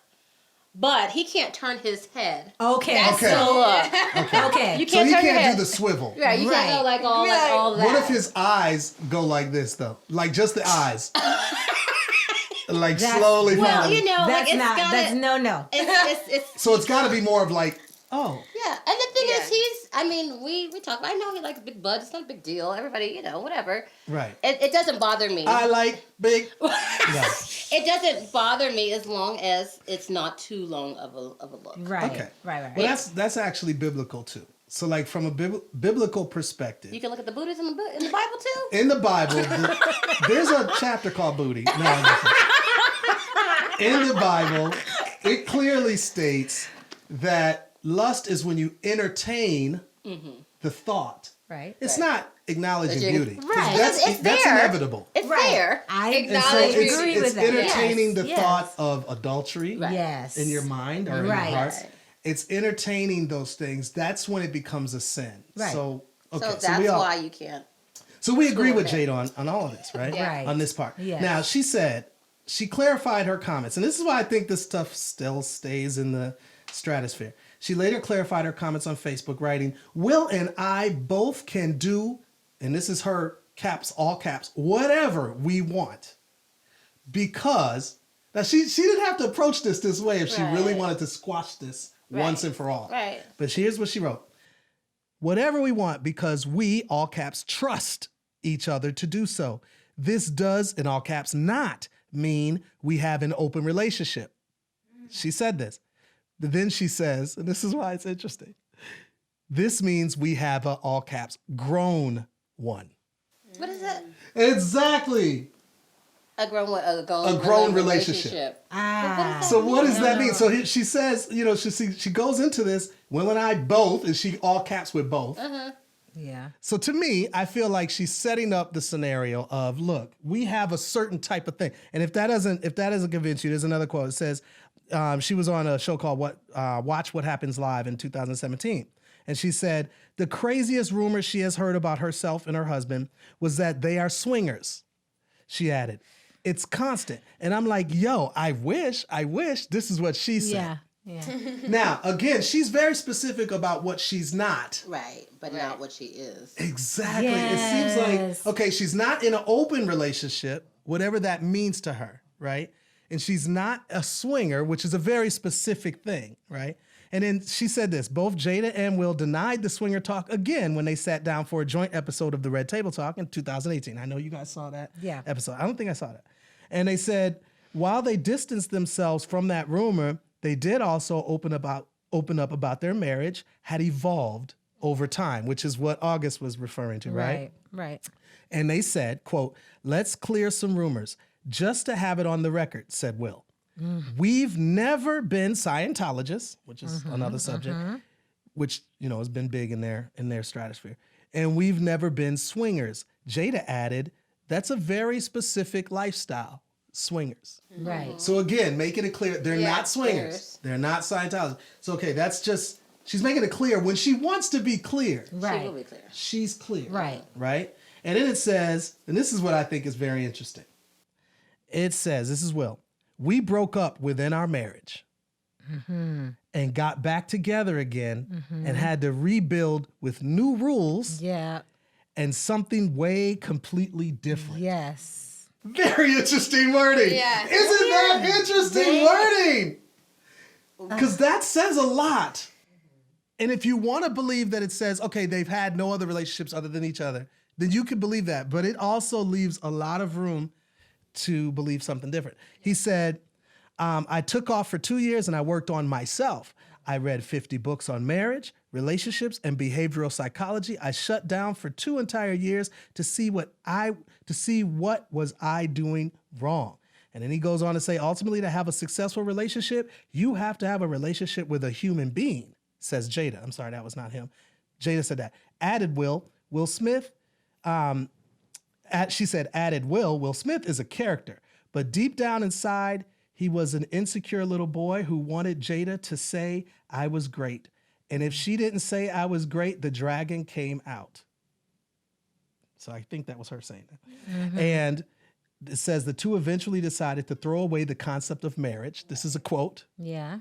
but he can't turn his head. Okay. That's Okay. So look. Okay. You So can't he turn your can't head. do the swivel. Right, you can't go like all Right. like all that. What if his eyes go like this, though? Like just the eyes. Like That's- slowly Well, falling. you know, like That's it's not. gotta. That's no. It's So it's got to be more of like, oh, yeah. And the thing Yeah. is, I mean, we talk. I know he likes big butts. It's not a big deal. Everybody, whatever. right. It doesn't bother me. I like big. No. It doesn't bother me as long as it's not too long of a look. Right. Okay. Right. Well, that's actually biblical too. So, like from a biblical perspective, You can look at the Buddhas in the Bible too. in the Bible, there's a chapter called booty. No, I'm just kidding. In the Bible, it clearly states that lust is when you entertain the thought. Right. It's not acknowledging That you- beauty. 'Cause Right. That's It's there. inevitable. It's Right. there. I And so Acknowledge it's, beauty. agree it's with that. entertaining Yes. the Yes. thought of adultery Yes. in your mind or in Right. your heart. Right. It's entertaining those things. That's when it becomes a sin. Right. So okay, So that's why you can't. So we agree with Okay. Jade on all of this, right? Right. On this part. Yes. Now she clarified her comments, and this is why I think this stuff still stays in the stratosphere. She later clarified her comments on Facebook, writing, "Will and I both can do," and this is her caps, all caps, "whatever we want." Because now she didn't have to approach this way if she really Right. wanted to squash this Right. once and for all. Right. But here's what she wrote. "Whatever we want because we, all caps, trust each other to do so. This does, in all caps, not mean we have an open relationship." She said this. But then she says, and this is why it's interesting, "This means we have a, all caps, grown one." What is that? Exactly. A A grown relationship. Ah. So what does that mean? So she says, she goes into this, Will and I both, and she all caps with both. Yeah. So to me, I feel like she's setting up the scenario of, look, we have a certain type of thing. And if that doesn't convince you, there's another quote. It says, she was on a show called Watch What Happens Live in 2017. And she said, the craziest rumor she has heard about herself and her husband was that they are swingers. She added, it's constant. And I'm like, yo, I wish this is what she said. Yeah. Yeah. Now, again, she's very specific about what she's not. Right, but not what she is. Exactly. Yes. It seems like, okay, she's not in an open relationship, whatever that means to her, right? And she's not a swinger, which is a very specific thing, right? And then she said this, both Jada and Will denied the swinger talk again when they sat down for a joint episode of the Red Table Talk in 2018. I know you guys saw that episode. I don't think I saw that. And they said, while they distanced themselves from that rumor, they did also open up about their marriage had evolved over time, which is what August was referring to, right? Right. And they said, quote, let's clear some rumors just to have it on the record, said Will. We've never been Scientologists, which is another subject, which, has been big in their stratosphere. And we've never been swingers. Jada added, that's a very specific lifestyle, swingers. Right. So again, making it clear, they're Yeah, not swingers. swingers. They're not Scientologists. So, okay, that's just, she's making it clear. When she wants to be clear, She will Right. be clear. she's clear. Right. Right? And then it says, and this is what I think is very interesting. It says, this is Will, we broke up within our marriage. and got back together again and had to rebuild with new rules Yeah. and something way completely different. Yes. Very interesting wording. Yeah. Isn't that interesting wording? Because that says a lot. And if you want to believe that it says, okay, they've had no other relationships other than each other, then you can believe that. But it also leaves a lot of room to believe something different. He said, I took off for 2 years and I worked on myself. I read 50 books on marriage, relationships, and behavioral psychology. I shut down for 2 entire years to see what was I doing wrong. And then he goes on to say, ultimately, to have a successful relationship, you have to have a relationship with a human being, says Jada. I'm sorry, that was not him. Jada said that. Added Will Smith, she said, Will Smith is a character, but deep down inside, he was an insecure little boy who wanted Jada to say, I was great. And if she didn't say I was great, the dragon came out. So I think that was her saying that. And it says the two eventually decided to throw away the concept of marriage. This is a quote. Yeah.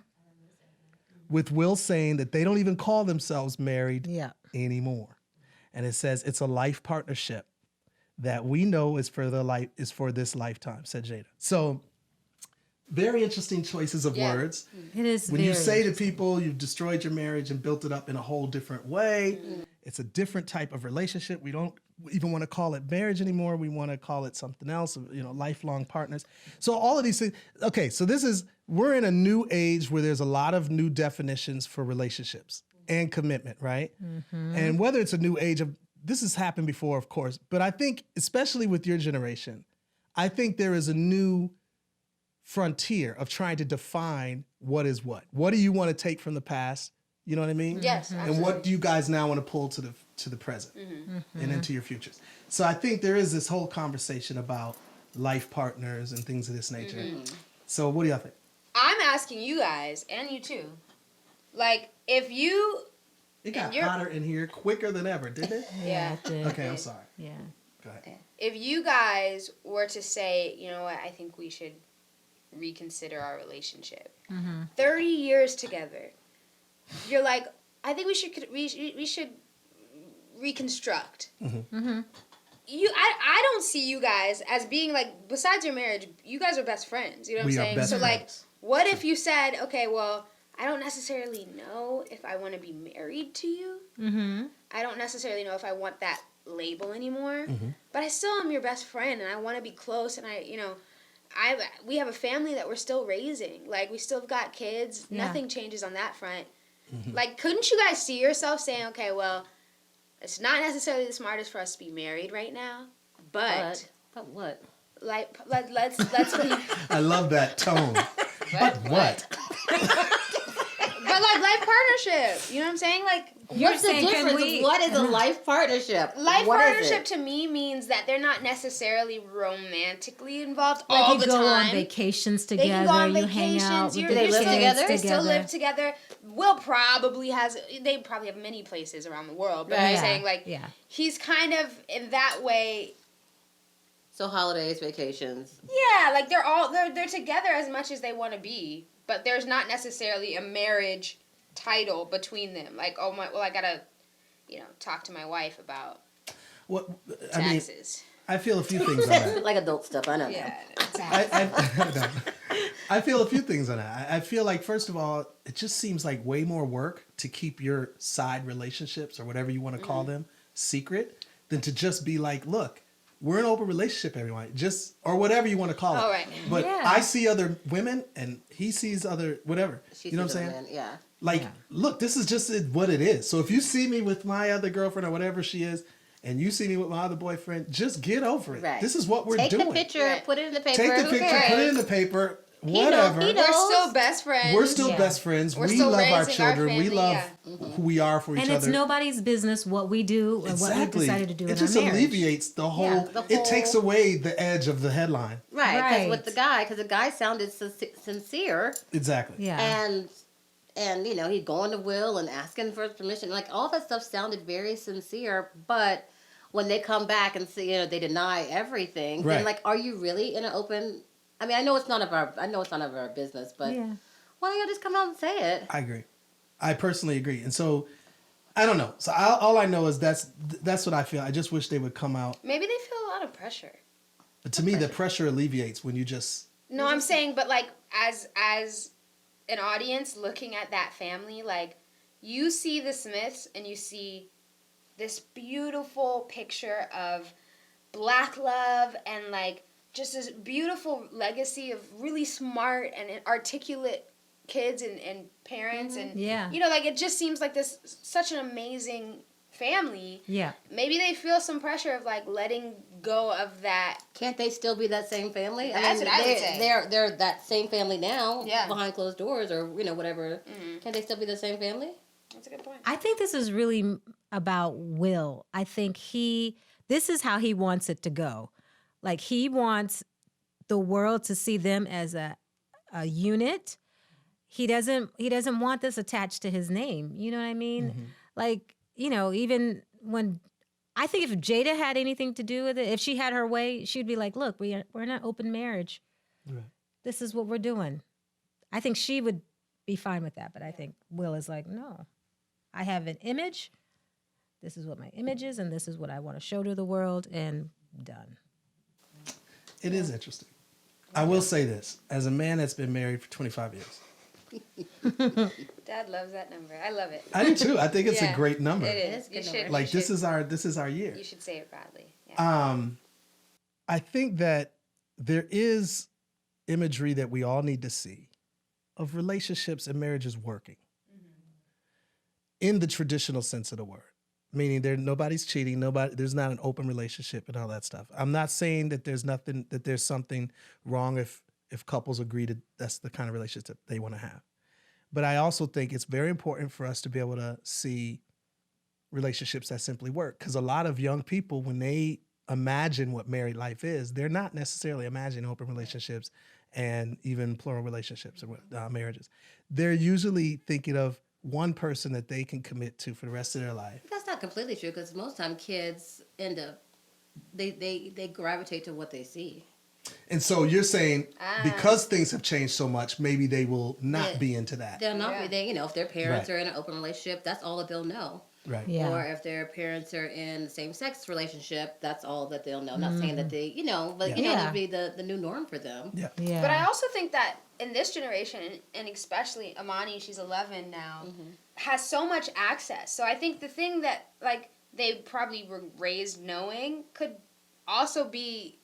With Will saying that they don't even call themselves married Yeah. anymore. And it says it's a life partnership that we know is for this lifetime, said Jada. So very interesting choices of Yeah. words. It is When you very say to people you've destroyed your marriage and built it up in a whole different way, it's a different type of relationship. We don't even want to call it marriage anymore. We want to call it something else, lifelong partners. So all of these things. Okay, so we're in a new age where there's a lot of new definitions for relationships and commitment, right? And whether it's a new age this has happened before, of course, but I think, especially with your generation, I think there is a new frontier of trying to define what is what. What do you want to take from the past? You know what I mean? Yes, And what do you guys now want to pull to the present and into your futures? So I think there is this whole conversation about life partners and things of this nature. So what do y'all think? I'm asking you guys, and you too, like, if you... It got you're- hotter in here quicker than ever, didn't it? Yeah. it did. Okay, I'm sorry. Yeah. Go ahead. If you guys were to say, you know what, I think we should reconsider our relationship. 30 years together. You're like, I think we should reconstruct. I don't see you guys as being like, besides your marriage, you guys are best friends. You know what We I'm are saying? best So like, friends. what if you said, okay, well, I don't necessarily know if I want to be married to you. I don't necessarily know if I want that label anymore. But I still am your best friend, and I want to be close. And we have a family that we're still raising. Like, we still have got kids. Yeah. Nothing changes on that front. Like, couldn't you guys see yourself saying, okay, well, it's not necessarily the smartest for us to be married right now, but what? like, let's I love that tone. But what? but like life partnership. You know what I'm saying? Like, You're What's the saying, can difference? we- What is a life partnership? life What is partnership it? to me means that they're not necessarily romantically involved Like all you the go time. on vacations They together. can go on you hang out vacations. with You're, the they you're live still, together? They still live together. Will probably they probably have many places around the world. But I'm Yeah, saying, like, yeah. he's kind of in that way. So holidays, vacations. Yeah, like they're together as much as they want to be, but there's not necessarily a marriage title between them. Like, oh my, well, I gotta, talk to my wife about What? I mean, taxes. I feel a few things on that. Like adult stuff, I know. Yeah, I feel a few things on that. I feel like, first of all, it just seems like way more work to keep your side relationships or whatever you want to call them secret than to just be like, look, we're in an open relationship, everyone. Just, or whatever you want to call it. All right. But Yeah. I see other women and he sees other, whatever. She You know what sees I'm a saying? man, yeah. Like, Yeah. look, this is just what it is. So if you see me with my other girlfriend or whatever she is, and you see me with my other boyfriend, just get over it. Right. This is what we're Take doing. the picture, Right. put it in the paper. Take the who picture, cares? put it in the paper, know, whatever. he knows. We're still best friends. We're still Yeah. best friends. We're we still love our raising our children. We family, love yeah. who we are for each And other. it's nobody's business what we do and what we Exactly. decided to do It in just our marriage. alleviates the whole, Yeah, the It takes whole- away the edge of the headline. Right, because Right. with the guy sounded sincere, Exactly. Yeah. and he'd go into Will and asking for his permission. Like, all that stuff sounded very sincere, but when they come back and say, they deny everything, Right. then, like, are you really in an open... I mean, I know it's none of our business, but Yeah. Why don't y'all just come out and say it? I agree. I personally agree. And so, I don't know. So all I know is that's what I feel. I just wish they would come out. Maybe they feel a lot of pressure. But to me, the pressure alleviates when you just. No, I'm saying, but like as an audience looking at that family, like you see the Smiths and you see this beautiful picture of Black love and like just this beautiful legacy of really smart and articulate kids and parents and Yeah. you know, like it just seems like this such an amazing family. Yeah. Maybe they feel some pressure of like letting go of that. Can't they still be that same family? That's what I would say. They're that same family now, Yeah. behind closed doors or whatever. Can't they still be the same family? That's a good point. I think this is really about Will. I think this is how he wants it to go. Like he wants the world to see them as a unit. He doesn't want this attached to his name. You know what I mean? Like, even when I think if Jada had anything to do with it, if she had her way, she'd be like, look, we're in an open marriage. Right. This is what we're doing. I think she would be fine with that. But I think Will is like, no, I have an image. This is what my image is, and this is what I want to show to the world, and done. It is interesting. I will say this. As a man that's been married for 25 years. Dad loves that number. I love it. I do too. I think it's a Yeah, great number. It is. It's a You good should. number. Like you this should, is our year. You should say it proudly. Yeah. I think that there is imagery that we all need to see of relationships and marriages working in the traditional sense of the word, meaning nobody's cheating, there's not an open relationship and all that stuff. I'm not saying that there's something wrong if couples agree that that's the kind of relationship they want to have. But I also think it's very important for us to be able to see relationships that simply work. Because a lot of young people, when they imagine what married life is, they're not necessarily imagining open relationships and even plural relationships or marriages. They're usually thinking of one person that they can commit to for the rest of their life. That's not completely true because most time kids end up they gravitate to what they see. And so you're saying because things have changed so much, maybe they will not be into that. They'll not Yeah. be. If their parents Right. are in an open relationship, that's all that they'll know. Right. Yeah. Or if their parents are in a same-sex relationship, that's all that they'll know. Not saying that they, but Yeah. it'll be the new norm for them. Yeah. Yeah. But I also think that in this generation, and especially Amani, she's 11 now, has so much access. So I think the thing that like they probably were raised knowing could also be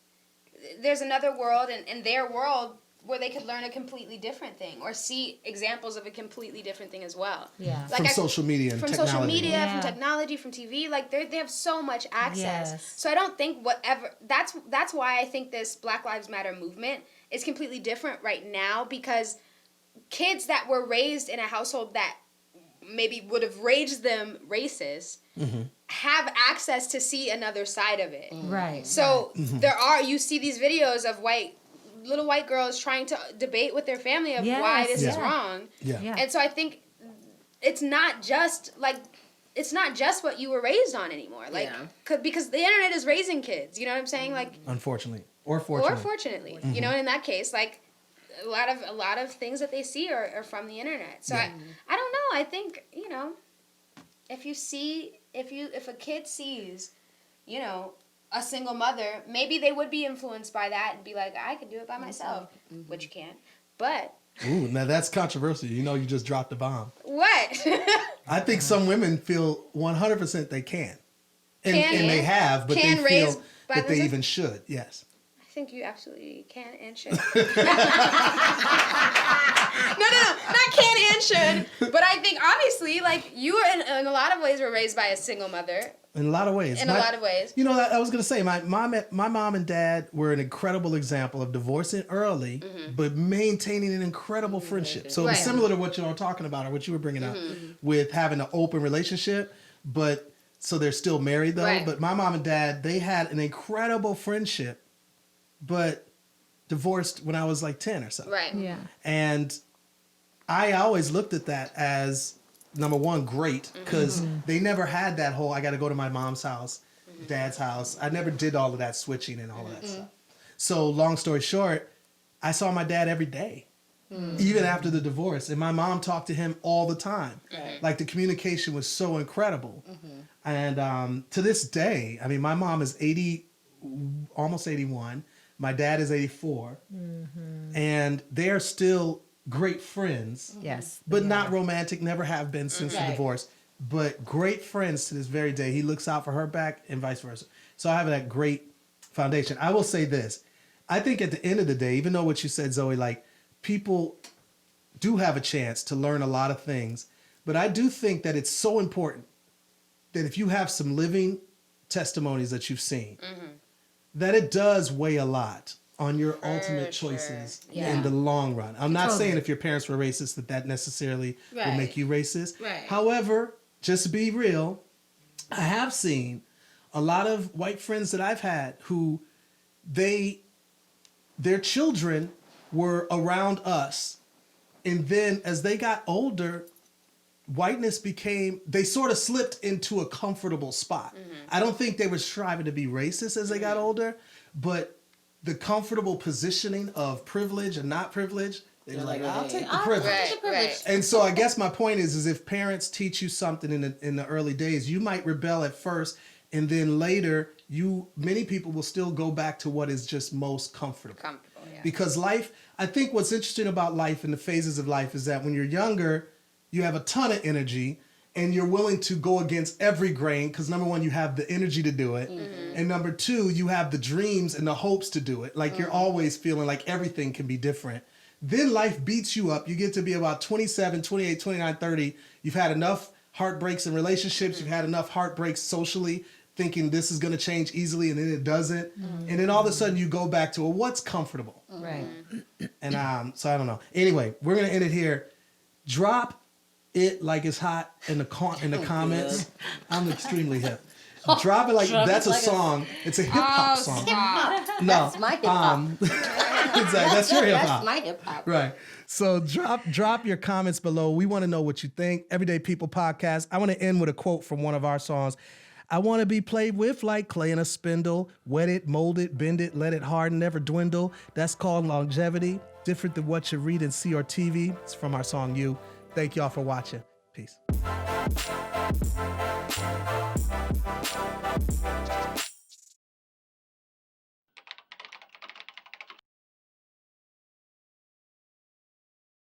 there's another world in their world where they could learn a completely different thing or see examples of a completely different thing as well. Yeah. Like From social media and from technology. social media, Yeah. from technology, from TV, like they have so much access. Yes. So I don't think that's why I think this Black Lives Matter movement is completely different right now because kids that were raised in a household that maybe would have raised them racist have access to see another side of it. Right. So you see these videos of little white girls trying to debate with their family of why Yes, this is yeah. wrong. Yeah. Yeah. And so I think it's not just what you were raised on anymore. Like, Yeah. because the internet is raising kids. You know what I'm saying? Like, Unfortunately. Or fortunately. or fortunately, you know, in that case, like a lot of things that they see are from the internet. So Yeah. I don't know. I think, if a kid sees, a single mother, maybe they would be influenced by that and be like, I could do it by myself, which you can't. But Ooh, now that's controversial. You just dropped the bomb. what? I think some women feel 100% they can. And Can they and- have, but they can raise feel by that they themselves? even should. Yes. I think you absolutely can and should. No, not can and should. But I think obviously, like you were in a lot of ways were raised by a single mother. In a lot of ways. In a lot of ways. You know, I was going to say, my mom and dad were an incredible example of divorcing early, but maintaining an incredible friendship. So it was Right. similar to what you were talking about or what you were bringing up with having an open relationship, but so they're still married though. Right. But my mom and dad, they had an incredible friendship, but divorced when I was like 10 or so. Right. Yeah. And I always looked at that as number one, great, because they never had that whole I got to go to my mom's house, dad's house. I never did all of that switching and all of that stuff. So long story short, I saw my dad every day. even after the divorce. And my mom talked to him all the time. Like the communication was so incredible. And to this day, I mean, my mom is 80, almost 81. My dad is 84. And they are still great friends. Yes. But not romantic, never have been since the divorce. But great friends to this very day. He looks out for her back and vice versa. So I have that great foundation. I will say this. I think at the end of the day, even though what you said, Zoe, like people do have a chance to learn a lot of things, but I do think that it's so important that if you have some living testimonies that you've seen, that it does weigh a lot on your ultimate choices in the long run. I'm not saying if your parents were racist that necessarily will make you racist. However, just to be real, I have seen a lot of white friends that I've had who their children were around us, and then as they got older, whiteness they sort of slipped into a comfortable spot. I don't think they were striving to be racist as they got older, but the comfortable positioning of privilege and not privilege, they were like, I'll take the privilege. And so I guess my point is if parents teach you something in the early days, you might rebel at first, and then later many people will still go back to what is just most comfortable. Because life, I think what's interesting about life and the phases of life is that when you're younger, you have a ton of energy and you're willing to go against every grain because number one, you have the energy to do it. And number two, you have the dreams and the hopes to do it. Like you're always feeling like everything can be different. Then life beats you up. You get to be about 27, 28, 29, 30. You've had enough heartbreaks in relationships. You've had enough heartbreaks socially, thinking this is going to change easily, and then it doesn't. And then all of a sudden you go back to, well, what's comfortable? Right. And so I don't know. Anyway, we're going to end it here. Drop it like it's hot in the comments. I'm extremely hip. Drop it like that's a song. It's a hip hop song. No, That's my hip hop. Exactly. That's your hip hop. That's my hip hop. Right. So drop your comments below. We want to know what you think. Everyday People Podcast. I want to end with a quote from one of our songs. I want to be played with like clay in a spindle. Wet it, mold it, bend it, let it harden, never dwindle. That's called longevity. Different than what you read and see or TV. It's from our song You. Thank y'all for watching. Peace.